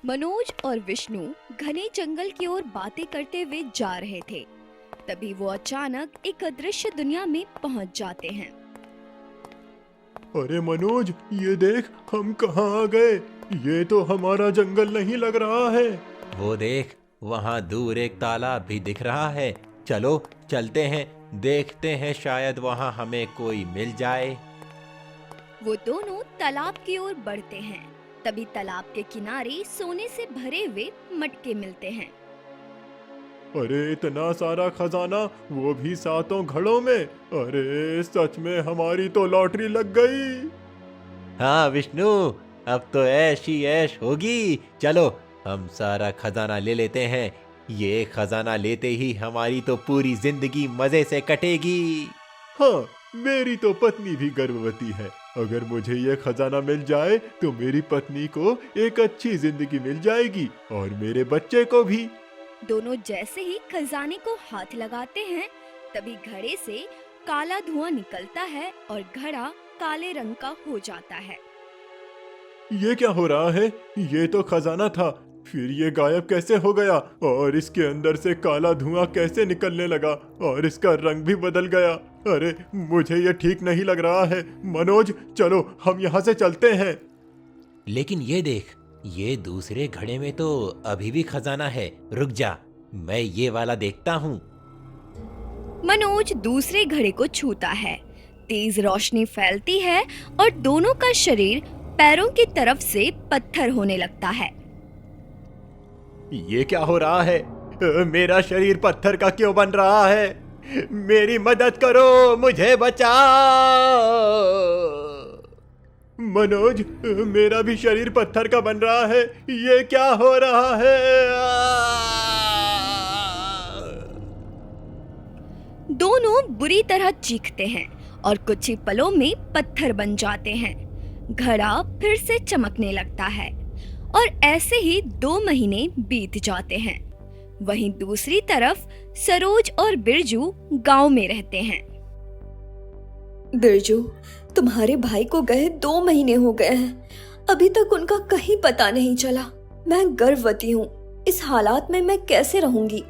मनोज और विष्णु घने जंगल की ओर बातें करते हुए जा रहे थे। तभी वो अचानक एक अदृश्य दुनिया में पहुंच जाते हैं। अरे मनोज, ये देख हम कहाँ आ गए। ये तो हमारा जंगल नहीं लग रहा है। वो देख, वहाँ दूर एक तालाब भी दिख रहा है। चलो चलते हैं, देखते हैं शायद वहाँ हमें कोई मिल जाए। वो दोनों तालाब की ओर बढ़ते हैं। तभी तालाब के किनारे सोने से भरे हुए मटके मिलते हैं। अरे इतना सारा खजाना, वो भी 7 घड़ों में। अरे सच में हमारी तो लॉटरी लग गई। हाँ विष्णु, अब तो ऐश ही ऐश होगी। चलो हम सारा खजाना ले लेते हैं। ये खजाना लेते ही हमारी तो पूरी जिंदगी मजे से कटेगी। हाँ, मेरी तो पत्नी भी गर्भवती है। अगर मुझे ये खजाना मिल जाए तो मेरी पत्नी को एक अच्छी जिंदगी मिल जाएगी और मेरे बच्चे को भी। दोनों जैसे ही खजाने को हाथ लगाते हैं, तभी घड़े से काला धुआं निकलता है और घड़ा काले रंग का हो जाता है। ये क्या हो रहा है? ये तो खजाना था, फिर ये गायब कैसे हो गया? और इसके अंदर से काला धुआं कैसे निकलने लगा और इसका रंग भी बदल गया? अरे मुझे ये ठीक नहीं लग रहा है। मनोज, चलो हम यहाँ से चलते हैं। लेकिन ये देख, ये दूसरे घड़े में तो अभी भी खजाना है। रुक जा, मैं ये वाला देखता हूँ। मनोज दूसरे घड़े को छूता है। तेज रोशनी फैलती है और दोनों का शरीर पैरों की तरफ से पत्थर होने लगता है। ये क्या हो रहा है? मेरा शरीर पत्थर का क्यों बन रहा है? मेरी मदद करो, मुझे बचाओ। मनोज, मेरा भी शरीर पत्थर का बन रहा है। ये क्या हो रहा है? दोनों बुरी तरह चीखते हैं और कुछ ही पलों में पत्थर बन जाते हैं। घड़ा फिर से चमकने लगता है और ऐसे ही 2 महीने बीत जाते हैं। वहीं दूसरी तरफ सरोज और बिरजू गांव में रहते हैं। बिरजू, तुम्हारे भाई को गए 2 महीने हो गए हैं। अभी तक उनका कहीं पता नहीं चला। मैं गर्भवती हूँ। इस हालात में मैं कैसे रहूंगी?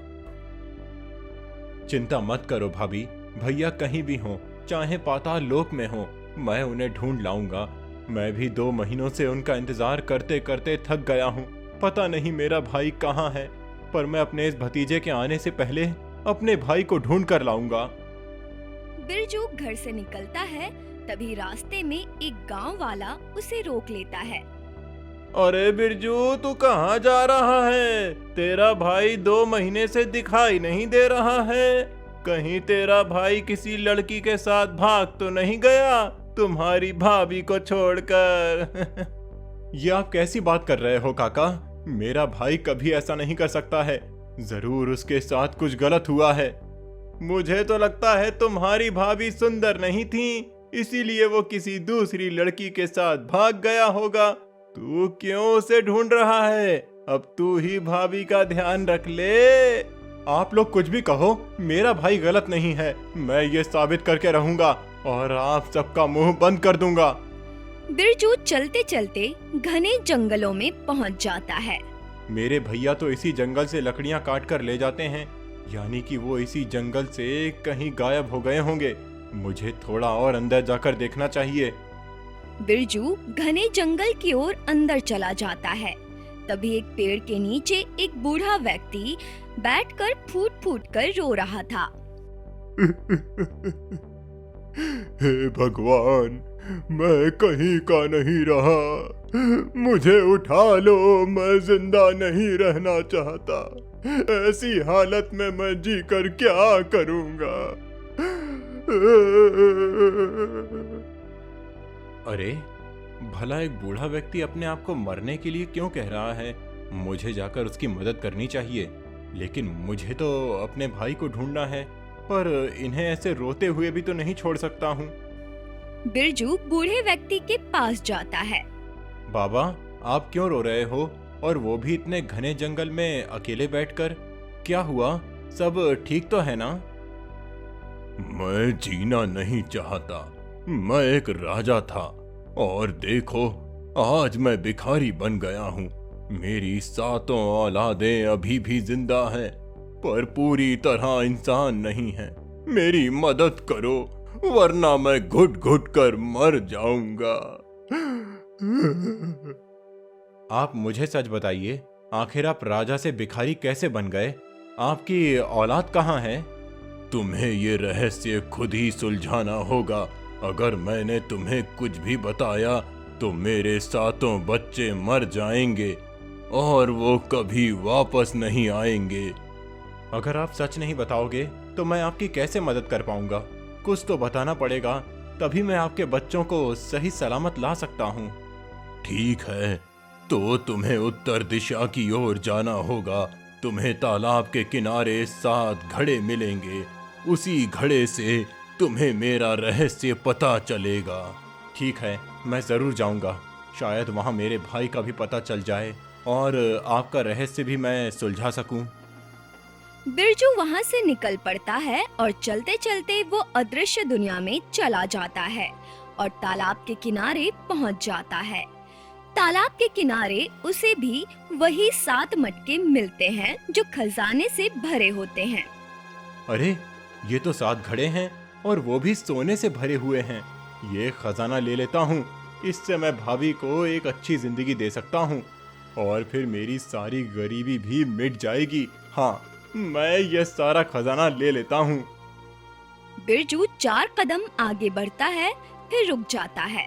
चिंता मत करो भाभी, भैया कहीं भी हो, चाहे पाताल लोक में हो, मैं उन्हें ढूंढ लाऊंगा। मैं भी 2 महीनों से उनका इंतजार करते करते थक गया हूँ। पता नहीं मेरा भाई कहाँ है, पर मैं अपने इस भतीजे के आने से पहले अपने भाई को ढूंढ कर लाऊंगा। बिरजू घर से निकलता है, तभी रास्ते में एक गांव वाला उसे रोक लेता है। अरे बिरजू, तू कहाँ जा रहा है? तेरा भाई 2 महीने से दिखाई नहीं दे रहा है। कहीं तेरा भाई किसी लड़की के साथ भाग तो नहीं गया तुम्हारी भाभी को छोड़कर? ये आप कैसी बात कर रहे हो काका? मेरा भाई कभी ऐसा नहीं कर सकता है। जरूर उसके साथ कुछ गलत हुआ है। मुझे तो लगता है तुम्हारी भाभी सुंदर नहीं थी, इसीलिए वो किसी दूसरी लड़की के साथ भाग गया होगा। तू क्यों उसे ढूंढ रहा है? अब तू ही भाभी का ध्यान रख ले। आप लोग कुछ भी कहो, मेरा भाई गलत नहीं है। मैं ये साबित करके रहूंगा और आप सबका मुंह बंद कर दूंगा। बिरजू चलते चलते घने जंगलों में पहुंच जाता है। मेरे भैया तो इसी जंगल से लकड़ियां काट कर ले जाते हैं, यानी कि वो इसी जंगल से कहीं गायब हो गए होंगे। मुझे थोड़ा और अंदर जाकर देखना चाहिए। बिरजू घने जंगल की ओर अंदर चला जाता है। तभी एक पेड़ के नीचे एक बूढ़ा व्यक्ति बैठकर फूट फूट कर रो रहा था। हे भगवान, मैं कहीं का नहीं रहा। मुझे उठा लो, मैं जिंदा नहीं रहना चाहता। ऐसी हालत में मैं जीकर क्या करूंगा? अरे भला एक बूढ़ा व्यक्ति अपने आप को मरने के लिए क्यों कह रहा है? मुझे जाकर उसकी मदद करनी चाहिए। लेकिन मुझे तो अपने भाई को ढूंढना है, पर इन्हें ऐसे रोते हुए भी तो नहीं छोड़ सकता हूँ। बिरजू बूढ़े व्यक्ति के पास जाता है। बाबा, आप क्यों रो रहे हो? और वो भी इतने घने जंगल में अकेले बैठकर? क्या हुआ? सब ठीक तो है ना? मैं जीना नहीं चाहता। मैं एक राजा था और देखो, आज मैं भिखारी बन गया हूँ। मेरी सातों औलादें अभी भी जिंदा हैं, पर पूरी तरह इंसान नहीं हैं। मेरी मदद करो, वरना मैं घुट घुट कर मर जाऊंगा। आप मुझे सच बताइए, आखिर आप राजा से भिखारी कैसे बन गए? आपकी औलाद कहाँ है? तुम्हें ये रहस्य खुद ही सुलझाना होगा। अगर मैंने तुम्हें कुछ भी बताया तो मेरे सातों बच्चे मर जाएंगे और वो कभी वापस नहीं आएंगे। अगर आप सच नहीं बताओगे तो मैं आपकी कैसे मदद कर पाऊंगा? कुछ तो बताना पड़ेगा, तभी मैं आपके बच्चों को सही सलामत ला सकता हूँ। ठीक है, तो तुम्हें उत्तर दिशा की ओर जाना होगा। तुम्हें तालाब के किनारे 7 घड़े मिलेंगे। उसी घड़े से तुम्हें मेरा रहस्य पता चलेगा। ठीक है, मैं जरूर जाऊंगा। शायद वहाँ मेरे भाई का भी पता चल जाए और आपका रहस्य भी मैं सुलझा सकूं। बिरजू वहाँ से निकल पड़ता है और चलते चलते वो अदृश्य दुनिया में चला जाता है और तालाब के किनारे पहुँच जाता है। तालाब के किनारे उसे भी वही 7 मटके मिलते हैं जो खजाने से भरे होते हैं। अरे, ये तो 7 घड़े हैं और वो भी सोने से भरे हुए हैं। ये खजाना ले लेता हूँ, इससे मैं भाभी को एक अच्छी जिंदगी दे सकता हूँ और फिर मेरी सारी गरीबी भी मिट जाएगी। हाँ, मैं ये सारा खजाना ले लेता हूँ। बिरजू 4 कदम आगे बढ़ता है, फिर रुक जाता है।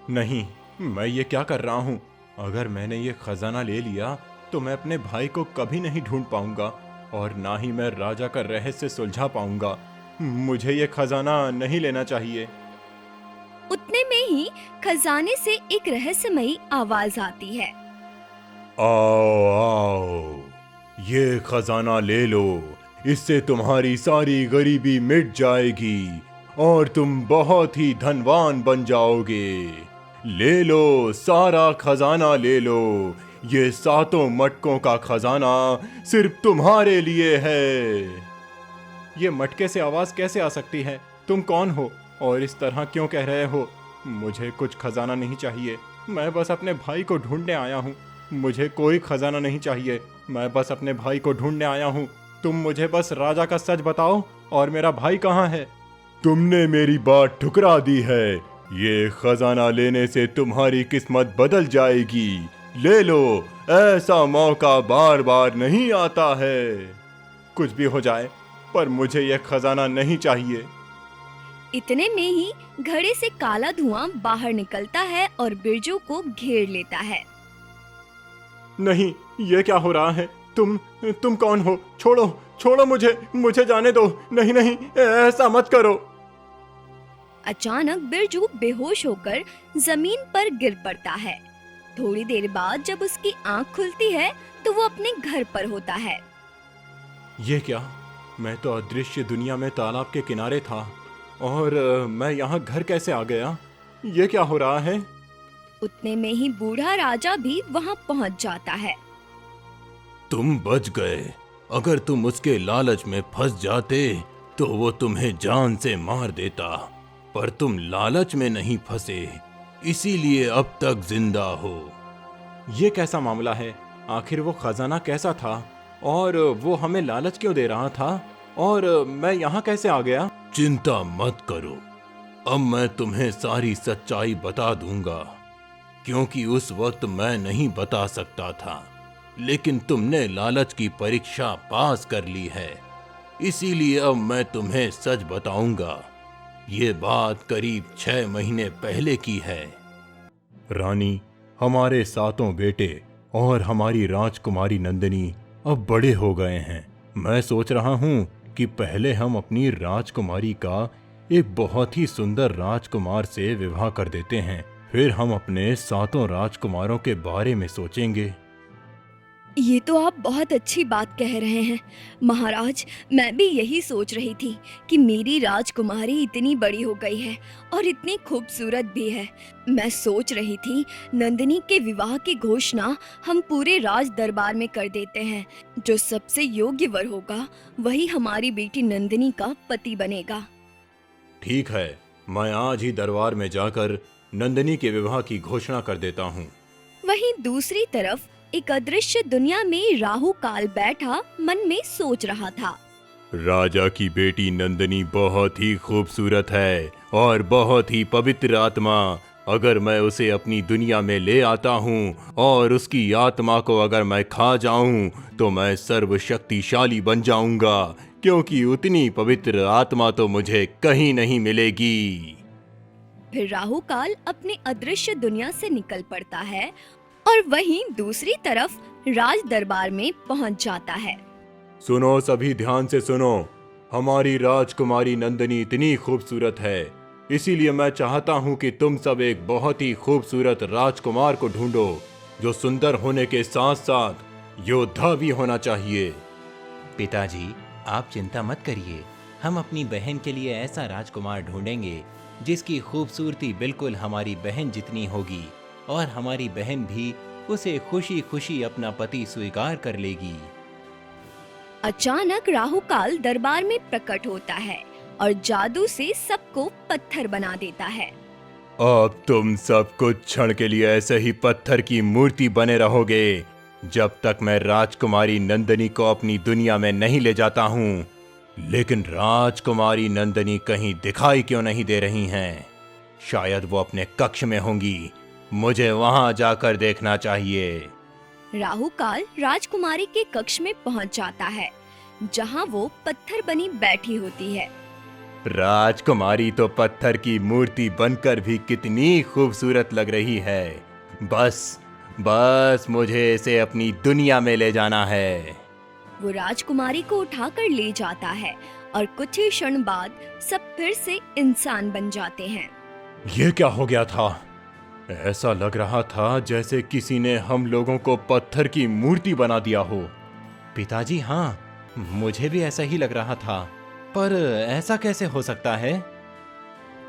नहीं, मैं ये क्या कर रहा हूँ? अगर मैंने ये खजाना ले लिया तो मैं अपने भाई को कभी नहीं ढूंढ पाऊंगा और ना ही मैं राजा का रहस्य सुलझा पाऊंगा। मुझे ये खजाना नहीं लेना चाहिए। उतने में ही खजाने से एक रहस्यमयी आवाज आती है। आओ आओ, ये खजाना ले लो। इससे तुम्हारी सारी गरीबी मिट जाएगी और तुम बहुत ही धनवान बन जाओगे। ले लो, सारा खजाना ले लो। ये 7 मटकों का खजाना सिर्फ तुम्हारे लिए है। ये मटके से आवाज कैसे आ सकती है? तुम कौन हो और इस तरह क्यों कह रहे हो? मुझे कुछ खजाना नहीं चाहिए, मैं बस अपने भाई को ढूंढने आया हूँ। मुझे कोई खजाना नहीं चाहिए, मैं बस अपने भाई को ढूंढने आया हूँ। तुम मुझे बस राजा का सच बताओ और मेरा भाई कहाँ है? तुमने मेरी बात ठुकरा दी है। ये खजाना लेने से तुम्हारी किस्मत बदल जाएगी। ले लो, ऐसा मौका बार बार नहीं आता है। कुछ भी हो जाए, पर मुझे यह खजाना नहीं चाहिए। इतने में ही घड़े से काला धुआं बाहर निकलता है और बिरजू को घेर लेता है। नहीं, ये क्या हो रहा है? तुम कौन हो? छोड़ो, छोड़ो मुझे जाने दो। नहीं नहीं, ऐसा मत करो। अचानक बिरजू बेहोश होकर जमीन पर गिर पड़ता है। थोड़ी देर बाद जब उसकी आंख खुलती है तो वो अपने घर पर होता है। ये क्या? मैं तो अदृश्य दुनिया में तालाब के किनारे था और मैं यहाँ घर कैसे आ गया? ये क्या हो रहा है? उतने में ही बूढ़ा राजा भी वहाँ पहुँच जाता है। तुम बच गए। अगर तुम उसके लालच में फंस जाते तो वो तुम्हें जान से मार देता, पर तुम लालच में नहीं फंसे, इसीलिए अब तक जिंदा हो। ये कैसा मामला है? आखिर वो खजाना कैसा था और वो हमें लालच क्यों दे रहा था और मैं यहाँ कैसे आ गया? चिंता मत करो, अब मैं तुम्हें सारी सच्चाई बता दूंगा, क्योंकि उस वक्त मैं नहीं बता सकता था, लेकिन तुमने लालच की परीक्षा पास कर ली है, इसीलिए अब मैं तुम्हें सच बताऊंगा। ये बात करीब 6 महीने पहले की है। रानी, हमारे 7 बेटे और हमारी राजकुमारी नंदिनी अब बड़े हो गए हैं। मैं सोच रहा हूँ कि पहले हम अपनी राजकुमारी का एक बहुत ही सुंदर राजकुमार से विवाह कर देते हैं, फिर हम अपने 7 राजकुमारों के बारे में सोचेंगे। ये तो आप बहुत अच्छी बात कह रहे हैं महाराज। मैं भी यही सोच रही थी कि मेरी राजकुमारी इतनी बड़ी हो गई है और इतनी खूबसूरत भी है। मैं सोच रही थी नंदिनी के विवाह की घोषणा हम पूरे राज दरबार में कर देते हैं। जो सबसे योग्य वर होगा वही हमारी बेटी नंदिनी का पति बनेगा। ठीक है, मैं आज ही दरबार में जाकर नंदिनी के विवाह की घोषणा कर देता हूँ। वहीं दूसरी तरफ एक अदृश्य दुनिया में राहु काल बैठा मन में सोच रहा था। राजा की बेटी नंदिनी बहुत ही खूबसूरत है और बहुत ही पवित्र आत्मा। अगर मैं उसे अपनी दुनिया में ले आता हूँ और उसकी आत्मा को अगर मैं खा जाऊँ तो मैं सर्वशक्तिशाली बन जाऊंगा, क्योंकि उतनी पवित्र आत्मा तो मुझे कहीं नहीं मिलेगी। फिर राहु काल अपने अदृश्य दुनिया से निकल पड़ता है और वहीं दूसरी तरफ राज दरबार में पहुंच जाता है। सुनो सभी, ध्यान से सुनो। हमारी राजकुमारी नंदिनी इतनी खूबसूरत है, इसीलिए मैं चाहता हूँ कि तुम सब एक बहुत ही खूबसूरत राजकुमार को ढूंढो, जो सुंदर होने के साथ साथ योद्धा भी होना चाहिए। पिताजी, आप चिंता मत करिए, हम अपनी बहन के लिए ऐसा राजकुमार ढूंढेंगे जिसकी खूबसूरती बिल्कुल हमारी बहन जितनी होगी और हमारी बहन भी उसे खुशी खुशी अपना पति स्वीकार कर लेगी। अचानक राहु काल दरबार में प्रकट होता है और जादू से सबको पत्थर बना देता है। अब तुम सब कुछ क्षण के लिए ऐसे ही पत्थर की मूर्ति बने रहोगे जब तक मैं राजकुमारी नंदिनी को अपनी दुनिया में नहीं ले जाता हूँ। लेकिन राजकुमारी नंदिनी कहीं दिखाई क्यों नहीं दे रही हैं? शायद वो अपने कक्ष में होंगी, मुझे वहां जाकर देखना चाहिए। राहु काल राजकुमारी के कक्ष में पहुंच जाता है, जहां वो पत्थर बनी बैठी होती है। राजकुमारी तो पत्थर की मूर्ति बनकर भी कितनी खूबसूरत लग रही है। बस मुझे इसे अपनी दुनिया में ले जाना है। वो राजकुमारी को उठाकर ले जाता है और कुछ ही क्षण बाद सब फिर से इंसान बन जाते हैं। ये क्या हो गया था? ऐसा लग रहा था जैसे किसी ने हम लोगों को पत्थर की मूर्ति बना दिया हो। पिताजी, हाँ, मुझे भी ऐसा ही लग रहा था, पर ऐसा कैसे हो सकता है?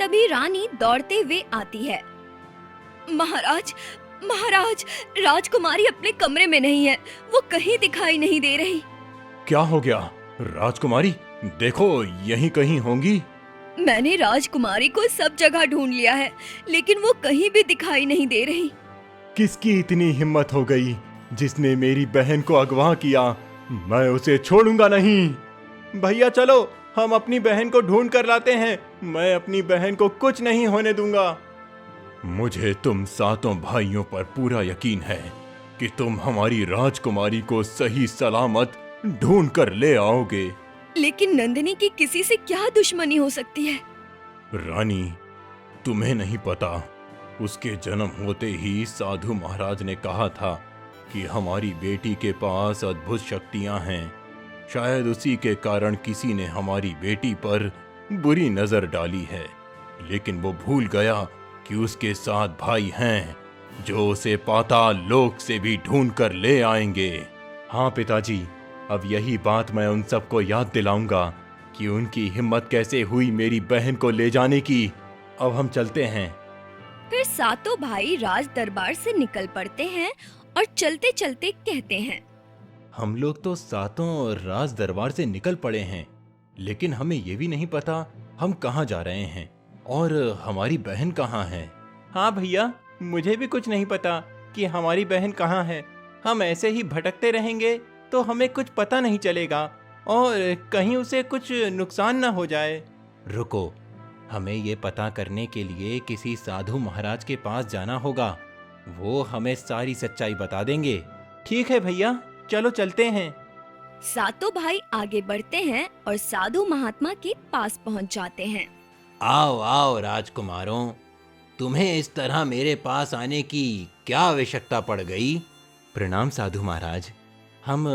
तभी रानी दौड़ते हुए आती है। महाराज, महाराज, राजकुमारी अपने कमरे में नहीं है, वो कहीं दिखाई नहीं दे रही। क्या हो गया? राजकुमारी देखो, यहीं कहीं होंगी। मैंने राजकुमारी को सब जगह ढूंढ लिया है, लेकिन वो कहीं भी दिखाई नहीं दे रही। किसकी इतनी हिम्मत हो गई जिसने मेरी बहन को अगवा किया? मैं उसे छोड़ूंगा नहीं। भैया चलो, हम अपनी बहन को ढूंढ कर लाते हैं। मैं अपनी बहन को कुछ नहीं होने दूंगा। मुझे तुम सातों भाइयों पर पूरा यकीन है कि तुम हमारी राजकुमारी को सही सलामत ढूंढ कर ले आओगे। लेकिन नंदिनी की किसी से क्या दुश्मनी हो सकती है? रानी, तुम्हें नहीं पता, उसके जन्म होते ही साधु महाराज ने कहा था कि हमारी बेटी के पास अद्भुत शक्तियां हैं। शायद उसी के कारण किसी ने हमारी बेटी पर बुरी नजर डाली है, लेकिन वो भूल गया कि उसके 7 भाई हैं जो उसे पाताल लोक से भी ढूंढ कर ले आएंगे। हाँ पिताजी, अब यही बात मैं उन सबको याद दिलाऊंगा कि उनकी हिम्मत कैसे हुई मेरी बहन को ले जाने की। अब हम चलते हैं। फिर सातों भाई राज दरबार से निकल पड़ते हैं और चलते चलते कहते हैं, हम लोग तो सातों राज दरबार से निकल पड़े हैं, लेकिन हमें ये भी नहीं पता हम कहाँ जा रहे हैं और हमारी बहन कहाँ है। हाँ भैया, मुझे भी कुछ नहीं पता कि हमारी बहन कहाँ है। हम ऐसे ही भटकते रहेंगे तो हमें कुछ पता नहीं चलेगा और कहीं उसे कुछ नुकसान ना हो जाए। रुको, हमें ये पता करने के लिए किसी साधु महाराज के पास जाना होगा, वो हमें सारी सच्चाई बता देंगे। ठीक है भैया, चलो चलते हैं। सातों भाई आगे बढ़ते हैं और साधु महात्मा के पास पहुंच जाते हैं। आओ आओ राजकुमारों, तुम्हें इस तरह मेरे पास आने की क्या आवश्यकता पड़ गई? प्रणाम साधु महाराज, हम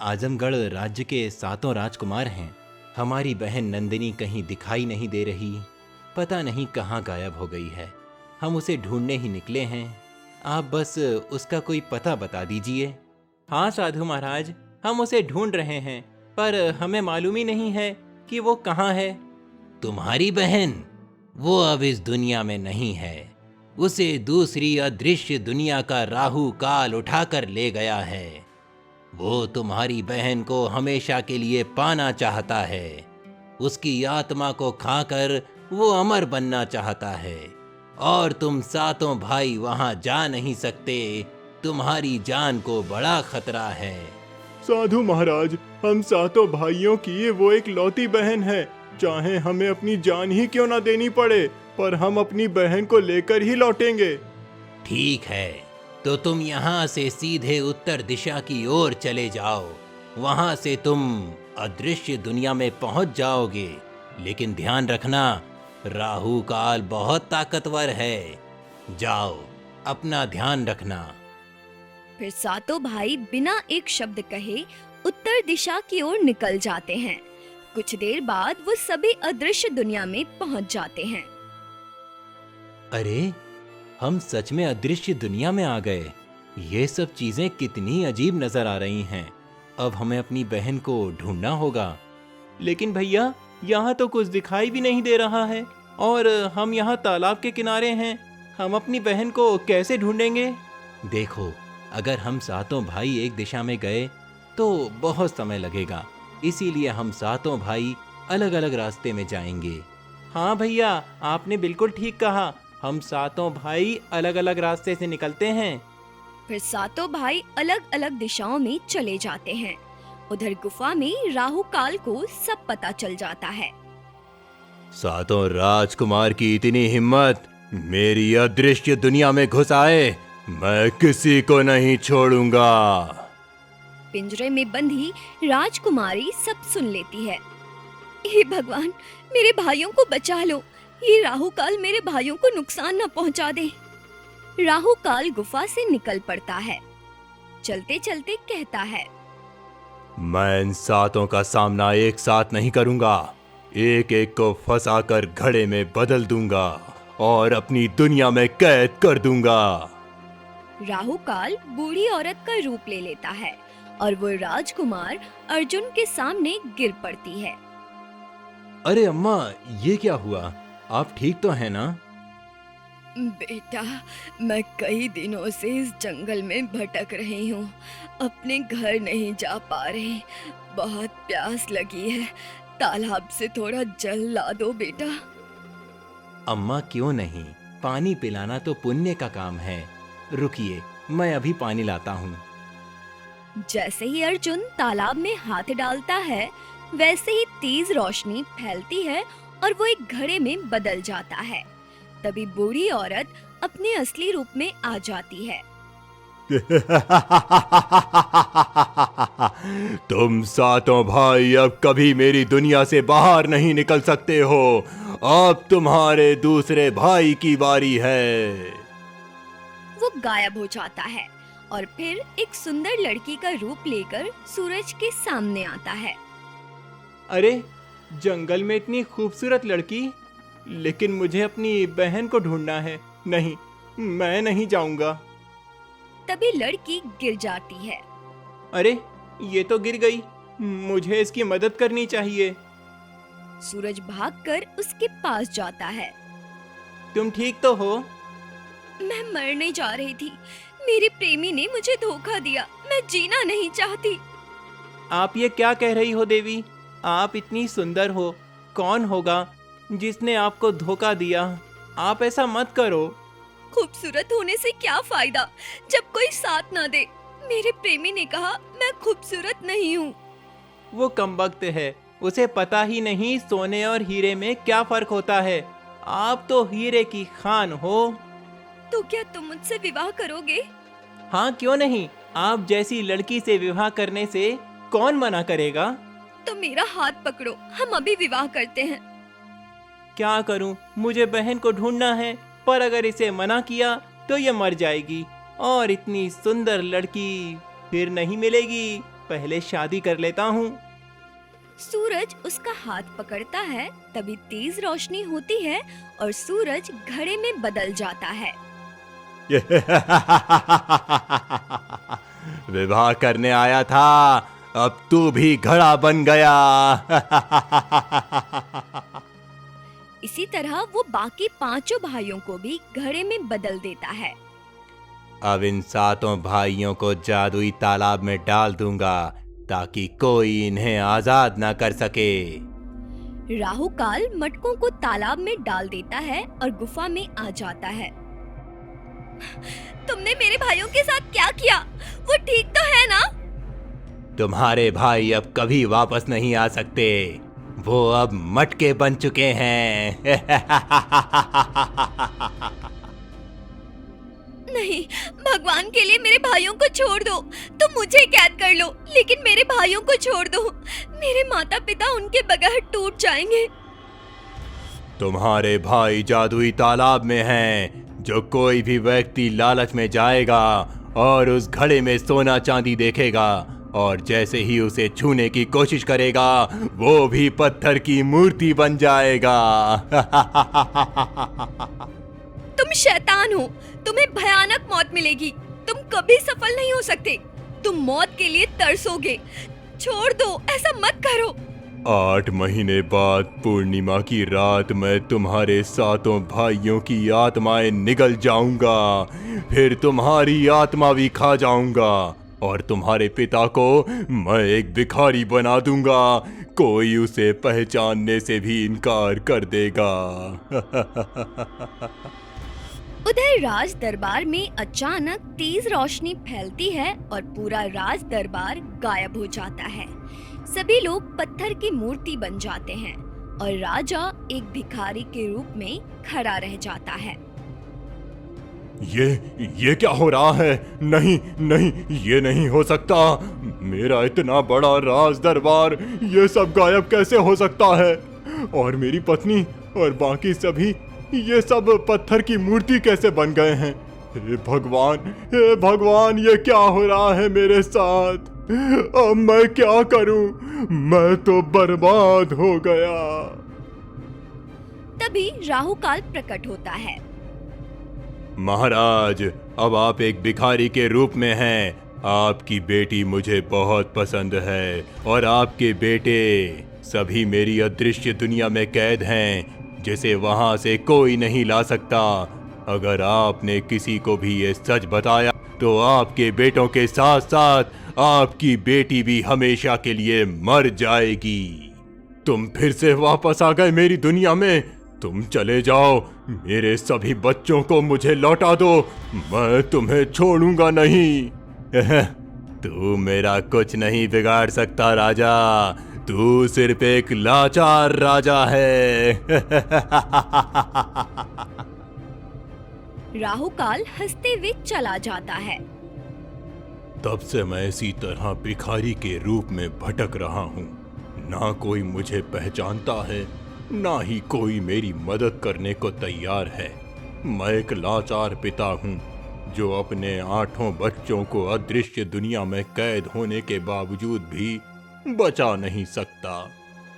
आजमगढ़ राज्य के सातों राजकुमार हैं। हमारी बहन नंदिनी कहीं दिखाई नहीं दे रही, पता नहीं कहाँ गायब हो गई है। हम उसे ढूंढने ही निकले हैं, आप बस उसका कोई पता बता दीजिए। हाँ साधु महाराज, हम उसे ढूंढ रहे हैं, पर हमें मालूम ही नहीं है कि वो कहाँ है। तुम्हारी बहन वो अब इस दुनिया में नहीं है, उसे दूसरी अदृश्य दुनिया का राहु काल उठाकर ले गया है। वो तुम्हारी बहन को हमेशा के लिए पाना चाहता है, उसकी आत्मा को खाकर वो अमर बनना चाहता है और तुम सातों भाई वहां जा नहीं सकते तुम्हारी जान को बड़ा खतरा है। साधु महाराज, हम सातों भाइयों की वो एक लौती बहन है। चाहे हमें अपनी जान ही क्यों ना देनी पड़े, पर हम अपनी बहन को लेकर ही लौटेंगे। ठीक है, तो तुम यहाँ से सीधे उत्तर दिशा की ओर चले जाओ। वहाँ से तुम अदृश्य दुनिया में पहुँच जाओगे। लेकिन ध्यान रखना, राहु काल बहुत ताकतवर है। जाओ, अपना ध्यान रखना। फिर सातों भाई बिना एक शब्द कहे उत्तर दिशा की ओर निकल जाते हैं। कुछ देर बाद वो सभी अदृश्य दुनिया में पहुंच जाते हैं। अरे, हम सच में अदृश्य दुनिया में आ गए। ये सब चीजें कितनी अजीब नजर आ रही हैं। अब हमें अपनी बहन को ढूंढना होगा। लेकिन भैया, यहाँ तो कुछ दिखाई भी नहीं दे रहा है और हम यहाँ तालाब के किनारे हैं। हम अपनी बहन को कैसे ढूंढेंगे? देखो, अगर हम सातों भाई एक दिशा में गए तो बहुत समय लगेगा। इसीलिए हम सातों भाई अलग अलग रास्ते में जाएंगे। हाँ भैया, आपने बिल्कुल ठीक कहा। हम सातों भाई अलग अलग रास्ते से निकलते हैं। फिर सातों भाई अलग अलग दिशाओं में चले जाते हैं। उधर गुफा में राहु काल को सब पता चल जाता है। सातों राजकुमार की इतनी हिम्मत, मेरी अदृश्य दुनिया में घुस आए। मैं किसी को नहीं छोड़ूंगा। पिंजरे में बंधी राजकुमारी सब सुन लेती है। हे भगवान, मेरे भाइयों को बचा लो। ये राहु काल मेरे भाइयों को नुकसान न पहुंचा दे। राहु काल गुफा से निकल पड़ता है। चलते चलते कहता है, मैं इन सातों का सामना एक साथ नहीं करूंगा। एक एक को फंसाकर घड़े में बदल दूंगा और अपनी दुनिया में कैद कर दूंगा। राहु काल बूढ़ी औरत का रूप ले लेता है और वो राजकुमार अर्जुन के सामने गिर पड़ती है। अरे अम्मा, ये क्या हुआ? आप ठीक तो हैं ना? बेटा, मैं कई दिनों से इस जंगल में भटक रही हूँ। अपने घर नहीं जा पा रही। बहुत प्यास लगी है। तालाब से थोड़ा जल ला दो बेटा। अम्मा, क्यों नहीं, पानी पिलाना तो पुण्य का काम है। रुकिए, मैं अभी पानी लाता हूँ। जैसे ही अर्जुन तालाब में हाथ डालता है, वैसे ही तेज रोशनी फैलती है और वो एक घड़े में बदल जाता है। तभी बूढ़ी औरत अपने असली रूप में आ जाती है। तुम सातों भाई अब कभी मेरी दुनिया से बाहर नहीं निकल सकते हो। अब तुम्हारे दूसरे भाई की बारी है। वो गायब हो जाता है और फिर एक सुंदर लड़की का रूप लेकर सूरज के सामने आता है। अरे, जंगल में इतनी खूबसूरत लड़की, लेकिन मुझे अपनी बहन को ढूंढना है। नहीं, मैं नहीं जाऊंगा। तभी लड़की गिर जाती है। अरे, ये तो गिर गई। मुझे इसकी मदद करनी चाहिए। सूरज भागकर उसके पास जाता है। तुम ठीक तो हो? मैं मरने जा रही थी। मेरे प्रेमी ने मुझे धोखा दिया। मैं जीना नहीं चाहती। आप ये क्या कह रही हो देवी? आप इतनी सुंदर हो। कौन होगा जिसने आपको धोखा दिया? आप ऐसा मत करो। खूबसूरत होने से क्या फायदा जब कोई साथ ना दे। मेरे प्रेमी ने कहा मैं खूबसूरत नहीं हूँ। वो कमबख्त है। उसे पता ही नहीं सोने और हीरे में क्या फर्क होता है। आप तो हीरे की खान हो। तो क्या तुम मुझसे विवाह करोगे? हाँ, क्यों नहीं। आप जैसी लड़की से विवाह करने से कौन मना करेगा? तो मेरा हाथ पकड़ो, हम अभी विवाह करते हैं। क्या करूं? मुझे बहन को ढूंढना है, पर अगर इसे मना किया तो ये मर जाएगी और इतनी सुंदर लड़की फिर नहीं मिलेगी। पहले शादी कर लेता हूँ। सूरज उसका हाथ पकड़ता है। तभी तेज रोशनी होती है और सूरज घड़े में बदल जाता है। विवाह करने आया था, अब तू भी घड़ा बन गया। इसी तरह वो बाकी पांचों भाइयों को भी घड़े में बदल देता है। अब इन सातों भाइयों को जादुई तालाब में डाल दूंगा ताकि कोई इन्हें आजाद ना कर सके। राहु काल मटकों को तालाब में डाल देता है और गुफा में आ जाता है। तुमने मेरे भाइयों के साथ क्या किया? वो ठीक तो है ना? तुम्हारे भाई अब कभी वापस नहीं आ सकते। वो अब मटके बन चुके हैं। नहीं, भगवान के लिए मेरे भाइयों को छोड़ दो। तुम मुझे कैद कर लो, लेकिन मेरे भाइयों को छोड़ दो। मेरे माता पिता उनके बगैर टूट जाएंगे। तुम्हारे भाई जादुई तालाब में हैं। जो कोई भी व्यक्ति लालच में जाएगा और उस घड़े में सोना चांदी देखेगा और जैसे ही उसे छूने की कोशिश करेगा, वो भी पत्थर की मूर्ति बन जाएगा। तुम शैतान हो, तुम्हें भयानक मौत मिलेगी। तुम कभी सफल नहीं हो सकते। तुम मौत के लिए तरसोगे। छोड़ दो, ऐसा मत करो। 8 महीने बाद पूर्णिमा की रात मैं तुम्हारे 7 भाइयों की आत्माएं निगल जाऊंगा। फिर तुम्हारी आत्मा भी खा जाऊंगा और तुम्हारे पिता को मैं एक भिखारी बना दूंगा। कोई उसे पहचानने से भी इनकार कर देगा। उधर राज दरबार में अचानक तेज रोशनी फैलती है और पूरा राज दरबार गायब हो जाता है। सभी लोग पत्थर की मूर्ति बन जाते हैं और राजा एक भिखारी के रूप में खड़ा रह जाता है। ये क्या हो रहा है? नहीं नहीं, ये नहीं हो सकता। मेरा इतना बड़ा राज दरबार, ये सब गायब कैसे हो सकता है? और मेरी पत्नी और बाकी सभी, ये सब पत्थर की मूर्ति कैसे बन गए हैं? हे भगवान, ये क्या हो रहा है मेरे साथ? अब मैं क्या करूं? मैं तो बर्बाद हो गया। तभी राहु काल प्रकट होता है। महाराज, अब आप एक भिखारी के रूप में हैं। आपकी बेटी मुझे बहुत पसंद है और आपके बेटे सभी मेरी अदृश्य दुनिया में कैद हैं, जिसे वहां से कोई नहीं ला सकता। अगर आपने किसी को भी ये सच बताया तो आपके बेटों के साथ साथ आपकी बेटी भी हमेशा के लिए मर जाएगी। तुम फिर से वापस आ गए मेरी दुनिया में। तुम चले जाओ, मेरे सभी बच्चों को मुझे लौटा दो। मैं तुम्हें छोड़ूंगा नहीं। तू मेरा कुछ नहीं बिगाड़ सकता राजा। तू सिर्फ एक लाचार राजा है। राहु काल हंसते हुए चला जाता है। तब से मैं इसी तरह भिखारी के रूप में भटक रहा हूँ। ना कोई मुझे पहचानता है, ना ही कोई मेरी मदद करने को तैयार है। मैं एक लाचार पिता हूँ जो अपने 8 बच्चों को अदृश्य दुनिया में कैद होने के बावजूद भी बचा नहीं सकता,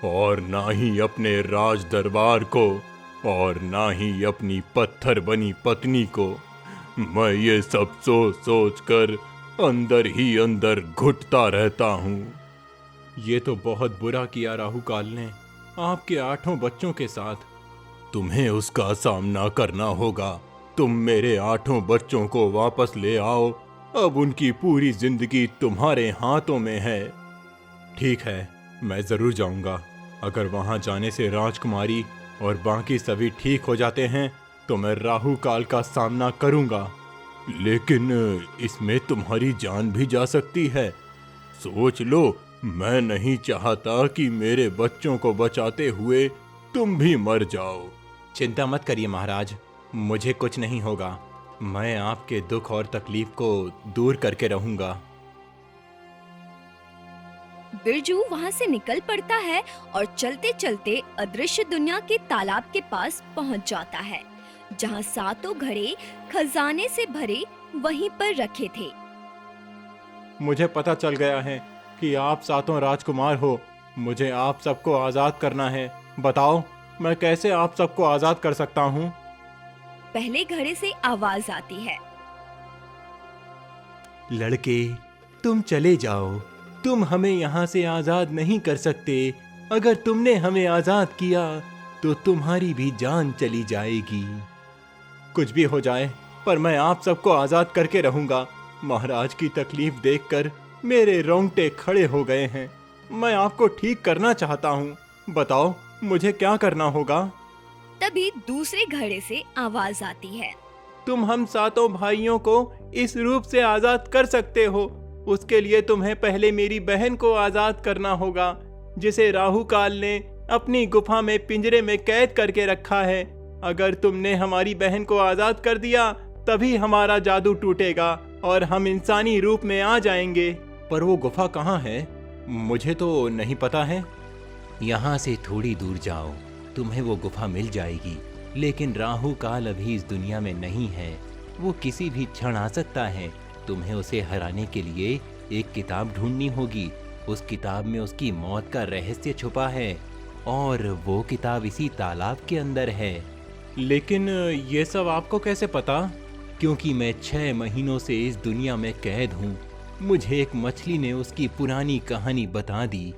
और ना ही अपने राज दरबार को, और ना ही अपनी पत्थर बनी पत्नी को। मैं ये सब सोच सोच कर अंदर ही अंदर घुटता रहता हूँ। ये तो बहुत बुरा किया राहु काल ने आपके 8 बच्चों के साथ। तुम्हें उसका सामना करना होगा। तुम मेरे 8 बच्चों को वापस ले आओ। अब उनकी पूरी जिंदगी तुम्हारे हाथों में है। ठीक है, मैं जरूर जाऊंगा। अगर वहां जाने से राजकुमारी और बाकी सभी ठीक हो जाते हैं तो मैं राहु काल का सामना करूंगा। लेकिन इसमें तुम्हारी जान भी जा सकती है। सोच लो, मैं नहीं चाहता कि मेरे बच्चों को बचाते हुए तुम भी मर जाओ। चिंता मत करिए महाराज, मुझे कुछ नहीं होगा। मैं आपके दुख और तकलीफ को दूर करके रहूंगा। बिरजू वहां से निकल पड़ता है और चलते चलते अदृश्य दुनिया के तालाब के पास पहुंच जाता है, जहां 7 घड़े खजाने से भरे वहीं पर रखे थे। मुझे पता चल गया है कि आप 7 राजकुमार हो। मुझे आप सबको आजाद करना है। बताओ, मैं कैसे आप सबको आजाद कर सकता हूँ? पहले घड़े से आवाज आती है। लड़के, तुम चले जाओ। तुम हमें यहाँ से आजाद नहीं कर सकते। अगर तुमने हमें आजाद किया तो तुम्हारी भी जान चली जाएगी। कुछ भी हो जाए, पर मैं आप सबको आजाद करके रहूंगा। महाराज की तकलीफ देखकर मेरे रोंगटे खड़े हो गए हैं। मैं आपको ठीक करना चाहता हूँ। बताओ, मुझे क्या करना होगा? तभी दूसरे घड़े से आवाज आती है। तुम हम सातों भाइयों को इस रूप से आजाद कर सकते हो। उसके लिए तुम्हें पहले मेरी बहन को आजाद करना होगा, जिसे राहु काल ने अपनी गुफा में पिंजरे में कैद करके रखा है। अगर तुमने हमारी बहन को आजाद कर दिया तभी हमारा जादू टूटेगा और हम इंसानी रूप में आ जाएंगे। पर वो गुफा कहाँ है? मुझे तो नहीं पता है। यहाँ से थोड़ी दूर जाओ, तुम्हें वो गुफा मिल जाएगी। लेकिन राहु काल अभी इस दुनिया में नहीं है, वो किसी भी क्षण आ सकता है। तुम्हें उसे हराने के लिए एक किताब ढूंढनी होगी। उस किताब में उसकी मौत का रहस्य छुपा है और वो किताब इसी तालाब के अंदर है। लेकिन ये सब आपको कैसे पता? क्योंकि मैं 6 महीनों से इस दुनिया में कैद हूँ। मुझे एक मछली ने उसकी पुरानी कहानी बता दी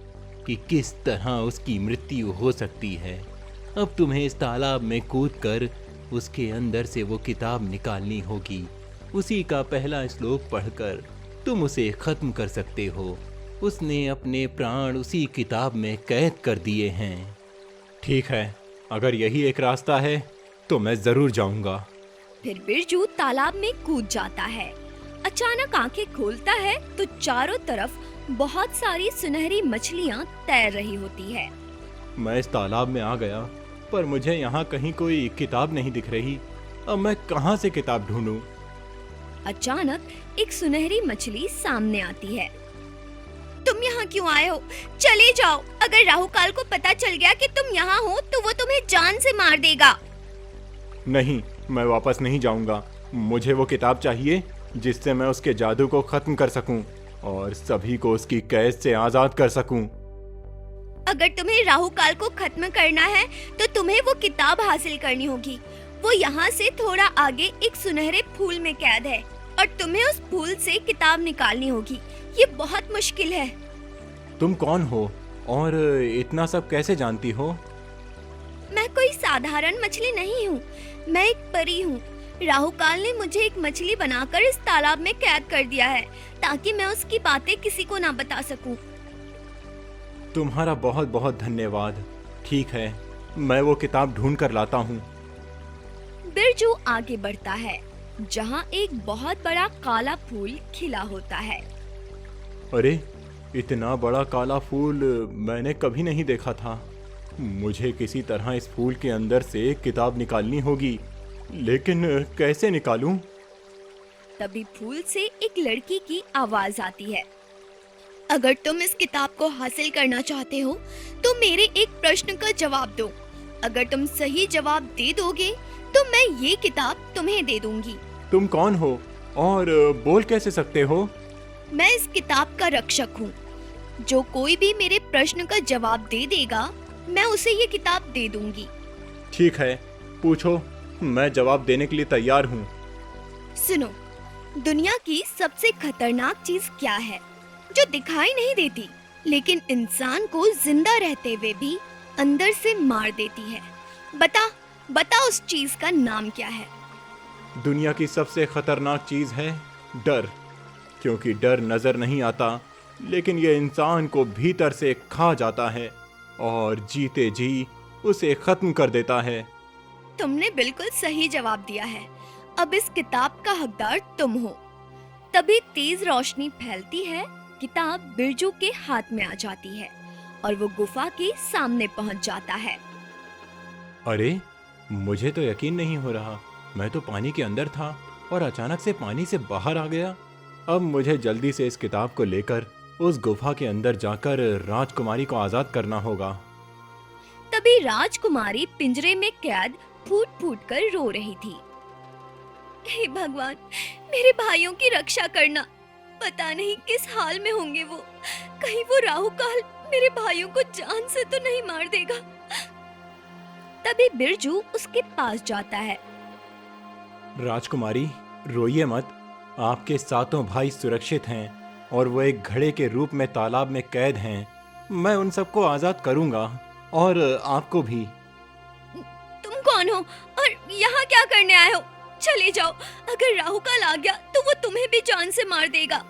कि किस तरह उसकी मृत्यु हो सकती है। अब तुम्हें इस तालाब में कूदकर उसके अंदर से वो किताब निकालनी होगी। उसी का पहला श्लोक पढ़कर तुम उसे खत्म कर सकते हो। उसने अपने प्राण उसी किताब में कैद कर दिए हैं। ठीक है, अगर यही एक रास्ता है तो मैं जरूर जाऊंगा। फिर बिरजू तालाब में कूद जाता है। अचानक आंखें खोलता है तो चारों तरफ बहुत सारी सुनहरी मछलियां तैर रही होती है। मैं इस तालाब में आ गया, पर मुझे यहाँ कहीं कोई किताब नहीं दिख रही। अब मैं कहाँ से किताब ढूंढूं? अचानक एक सुनहरी मछली सामने आती है। तुम यहाँ क्यों आए हो? चले जाओ। अगर राहु काल को पता चल गया कि तुम यहाँ हो तो वो तुम्हें जान से मार देगा। नहीं, मैं वापस नहीं जाऊंगा। मुझे वो किताब चाहिए जिससे मैं उसके जादू को खत्म कर सकूं और सभी को उसकी कैद से आजाद कर सकूं। अगर तुम्हें राहु काल को खत्म करना है तो तुम्हें वो किताब हासिल करनी होगी। वो यहाँ से थोड़ा आगे एक सुनहरे फूल में कैद है और तुम्हें उस फूल से किताब निकालनी होगी। ये बहुत मुश्किल है। तुम कौन हो और इतना सब कैसे जानती हो? मैं कोई साधारण मछली नहीं हूँ, मैं एक परी हूँ। राहु काल ने मुझे एक मछली बनाकर इस तालाब में कैद कर दिया है ताकि मैं उसकी बातें किसी को ना बता सकूं। तुम्हारा बहुत बहुत धन्यवाद। ठीक है, मैं वो किताब ढूंढ कर लाता हूँ। बिरजू आगे बढ़ता है जहाँ एक बहुत बड़ा काला फूल खिला होता है। अरे, इतना बड़ा काला फूल मैंने कभी नहीं देखा था। मुझे किसी तरह इस फूल के अंदर से एक किताब निकालनी होगी, लेकिन कैसे निकालूं? तभी फूल से एक लड़की की आवाज आती है। अगर तुम इस किताब को हासिल करना चाहते हो तो मेरे एक प्रश्न का जवाब दो। अगर तुम सही जवाब दे दोगे तो मैं ये किताब तुम्हें दे दूंगी। तुम कौन हो और बोल कैसे सकते हो? मैं इस किताब का रक्षक हूँ। जो कोई भी मेरे प्रश्न का जवाब दे देगा मैं उसे ये किताब दे दूंगी। ठीक है, पूछो, मैं जवाब देने के लिए तैयार हूँ। सुनो, दुनिया की सबसे खतरनाक चीज क्या है जो दिखाई नहीं देती लेकिन इंसान को जिंदा रहते हुए भी अंदर से मार देती है? बता उस चीज का नाम क्या है? दुनिया की सबसे खतरनाक चीज है डर, क्योंकि डर नजर नहीं आता लेकिन ये इंसान को भीतर से खा जाता है और जीते जी उसे खत्म कर देता है। तुमने बिल्कुल सही जवाब दिया है। अब इस किताब का हकदार तुम हो। तभी तेज रोशनी फैलती है, किताब बिरजू के हाथ में आ जाती है और वो गुफा के सामने पहुंच जाता है। अरे, मुझे तो यकीन नहीं हो रहा। मैं तो पानी के अंदर था और अचानक से पानी से बाहर आ गया। अब मुझे जल्दी से इस किताब को लेकर उस गुफा के अंदर जाकर राजकुमारी को आजाद करना होगा। तभी राजकुमारी पिंजरे में कैद फूट फूट कर रो रही थी। हे भगवान, मेरे भाइयों की रक्षा करना। पता नहीं किस हाल में होंगे वो। कहीं वो राहु काल मेरे भाइयों को जान से तो नहीं मार देगा। तभी बिरजू उसके पास जाता है। राजकुमारी, रोइए मत। आपके सातों भाई सुरक्षित हैं और वो एक घड़े के रूप में तालाब में कैद हैं। मैं उन सबको आजाद करूंगा और आपको भी। तुम कौन हो और यहाँ क्या करने आए हो? चले जाओ। अगर राहु काल आ गया तो वो तुम्हें भी जान से मार देगा।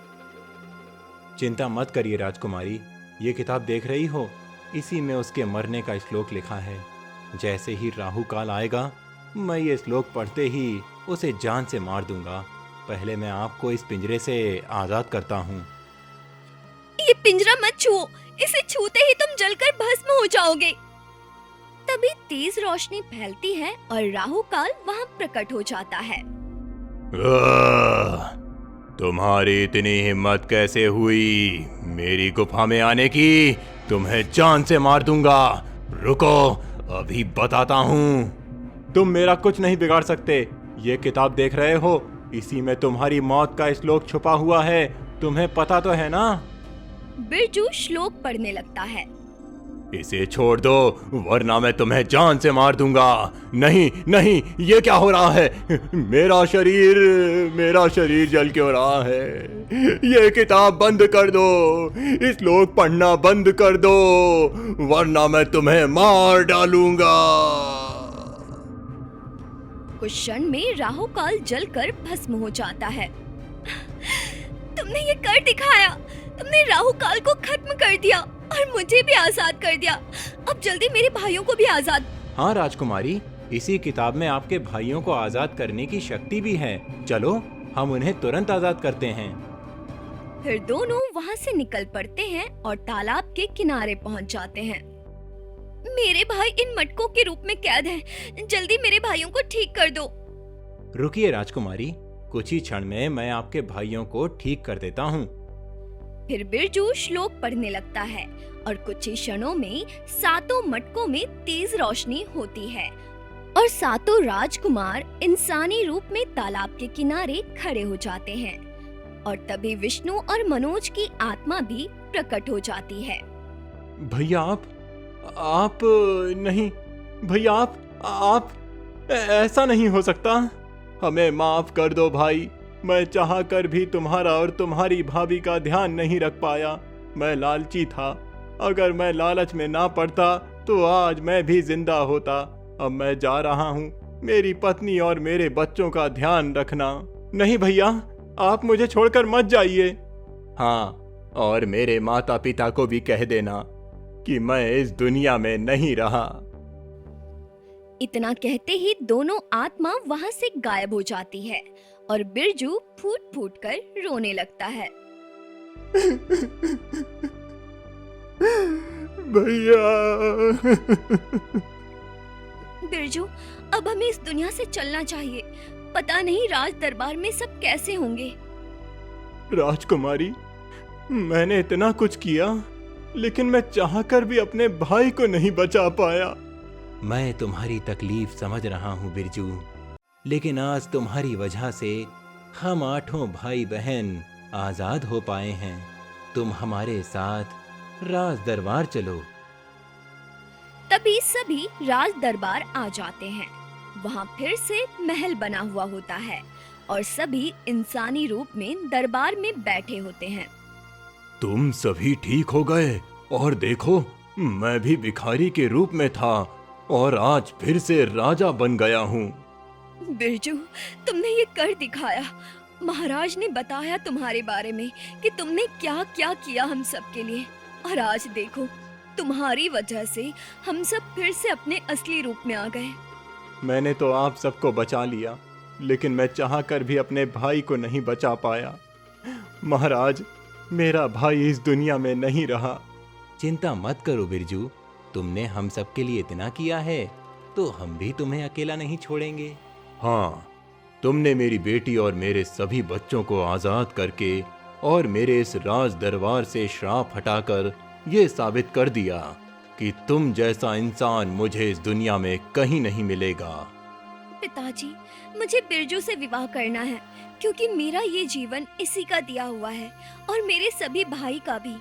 चिंता मत करिए राजकुमारी, ये किताब देख रही हो, इसी में उसके मरने का श्लोक लिखा है। जैसे ही राहु काल आएगा, मैं ये श्लोक पढ़ते ही उसे जान से मार दूंगा। पहले मैं आपको इस पिंजरे से आजाद करता हूँ। ये पिंजरा मत छुओ, इसे छूते ही तुम जलकर भस्म हो जाओगे। तभी तेज रोशनी फैलती है और राहु काल वहाँ प्रकट हो जाता है। तुम्हारी इतनी हिम्मत कैसे हुई मेरी गुफा में आने की? तुम्हें जान से मार दूंगा। रुको, अभी बताता हूँ। तुम मेरा कुछ नहीं बिगाड़ सकते। ये किताब देख रहे हो, इसी में तुम्हारी मौत का श्लोक छुपा हुआ है। तुम्हें पता तो है ना? बिरजू श्लोक पढ़ने लगता है। इसे छोड़ दो वरना मैं तुम्हें जान से मार दूंगा। नहीं नहीं, ये क्या हो रहा है? मेरा शरीर जल क्यों रहा है? ये किताब बंद कर दो, इस श्लोक पढ़ना बंद कर दो वरना मैं तुम्हें मार डालूंगा। कुछ क्षण में राहु काल जलकर भस्म हो जाता है। तुमने ये कर दिखाया, तुमने राहु काल को खत्म कर दिया और मुझे भी आजाद कर दिया। अब जल्दी मेरे भाइयों को भी आजाद। हाँ राजकुमारी, इसी किताब में आपके भाइयों को आजाद करने की शक्ति भी है। चलो हम उन्हें तुरंत आजाद करते हैं। फिर दोनों वहाँ से निकल पड़ते हैं और तालाब के किनारे पहुँच जाते हैं। मेरे भाई इन मटकों के रूप में कैद हैं। जल्दी मेरे भाइयों को ठीक कर दो। रुकिए राजकुमारी, कुछ ही क्षण में मैं आपके भाइयों को ठीक कर देता हूँ। फिर बिरजू श्लोक पढ़ने लगता है और कुछ ही क्षणों में सातों मटकों में तेज रोशनी होती है और सातों राजकुमार इंसानी रूप में तालाब के किनारे खड़े हो जाते हैं। और तभी विष्णु और मनोज की आत्मा भी प्रकट हो जाती है। भैया आप नहीं, भैया आप ऐसा नहीं हो सकता। हमें माफ कर दो भाई। मैं चाह कर भी तुम्हारा और तुम्हारी भाभी का ध्यान नहीं रख पाया। मैं लालची था। अगर मैं लालच में ना पड़ता तो आज मैं भी जिंदा होता। अब मैं जा रहा हूँ। मेरी पत्नी और मेरे बच्चों का ध्यान रखना। नहीं भैया, आप मुझे छोड़कर मत जाइए। हाँ, और मेरे माता पिता को भी कह देना कि मैं इस दुनिया में नहीं रहा। इतना कहते ही दोनों आत्मा वहाँ से गायब हो जाती है और बिरजू फूट फूट कर रोने लगता है। भैया। बिरजू, अब हमें इस दुनिया से चलना चाहिए। पता नहीं राज दरबार में सब कैसे होंगे। राजकुमारी, मैंने इतना कुछ किया लेकिन मैं चाहकर भी अपने भाई को नहीं बचा पाया। मैं तुम्हारी तकलीफ समझ रहा हूँ बिरजू, लेकिन आज तुम्हारी वजह से हम 8 भाई बहन आजाद हो पाए हैं। तुम हमारे साथ राज दरबार चलो। तभी सभी राज दरबार आ जाते हैं। वहाँ फिर से महल बना हुआ होता है और सभी इंसानी रूप में दरबार में बैठे होते हैं। तुम सभी ठीक हो गए और देखो, मैं भी भिखारी के रूप में था और आज फिर से राजा बन गया हूँ। बिरजू, तुमने ये कर दिखाया। महाराज ने बताया तुम्हारे बारे में कि तुमने क्या क्या किया हम सब के लिए, और आज देखो, तुम्हारी वजह से हम सब फिर से अपने असली रूप में आ गए। मैंने तो आप सबको बचा लिया, लेकिन मैं चाहकर भी अपने भाई को नहीं बचा पाया। महाराज, मेरा भाई इस दुनिया में नहीं रहा। चिंता मत करो बिरजू, तुमने हम सब के लिए इतना किया है तो हम भी तुम्हें अकेला नहीं छोड़ेंगे। हाँ, तुमने मेरी बेटी और मेरे सभी बच्चों को आजाद करके और मेरे इस राज दरबार से श्राप हटाकर ये साबित कर दिया कि तुम जैसा इंसान मुझे इस दुनिया में कहीं नहीं मिलेगा। पिताजी, मुझे बिरजू से विवाह करना है, क्योंकि मेरा ये जीवन इसी का दिया हुआ है और मेरे सभी भाई का भी।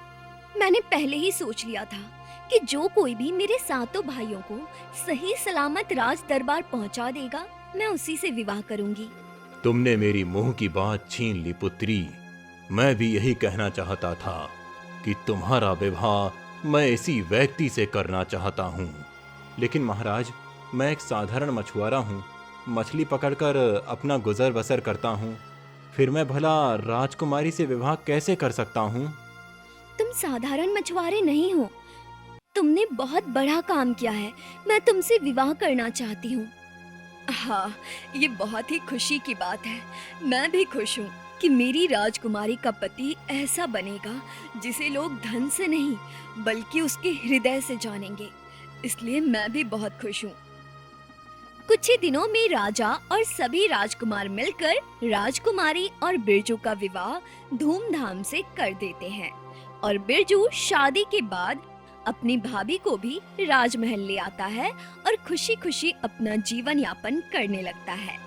मैंने पहले ही सोच लिया था कि जो कोई भी मेरे सातों भाइयों को सही सलामत राज दरबार पहुंचा देगा, मैं उसी से विवाह करूंगी। तुमने मेरी मुंह की बात छीन ली पुत्री। मैं भी यही कहना चाहता था कि तुम्हारा विवाह मैं इसी व्यक्ति से करना चाहता हूँ। लेकिन महाराज, मैं एक साधारण मछुआरा हूँ। मछली पकड़कर अपना गुजर बसर करता हूँ। फिर मैं भला राजकुमारी से विवाह कैसे कर सकता हूँ? तुम साधारण मछुआरे नहीं हो, तुमने बहुत बड़ा काम किया है। मैं तुमसे विवाह करना चाहती हूँ। हाँ, ये बहुत ही खुशी की बात है। मैं भी खुश हूँ कि मेरी राजकुमारी का पति ऐसा बनेगा जिसे लोग धन से नहीं बल्कि उसके हृदय से जानेंगे। इसलिए मैं भी बहुत खुश हूँ। कुछ ही दिनों में राजा और सभी राजकुमार मिलकर राजकुमारी और बिरजू का विवाह धूमधाम से कर देते हैं और बिरजू शादी के बाद अपनी भाभी को भी राजमहल ले आता है और खुशी खुशी अपना जीवन यापन करने लगता है।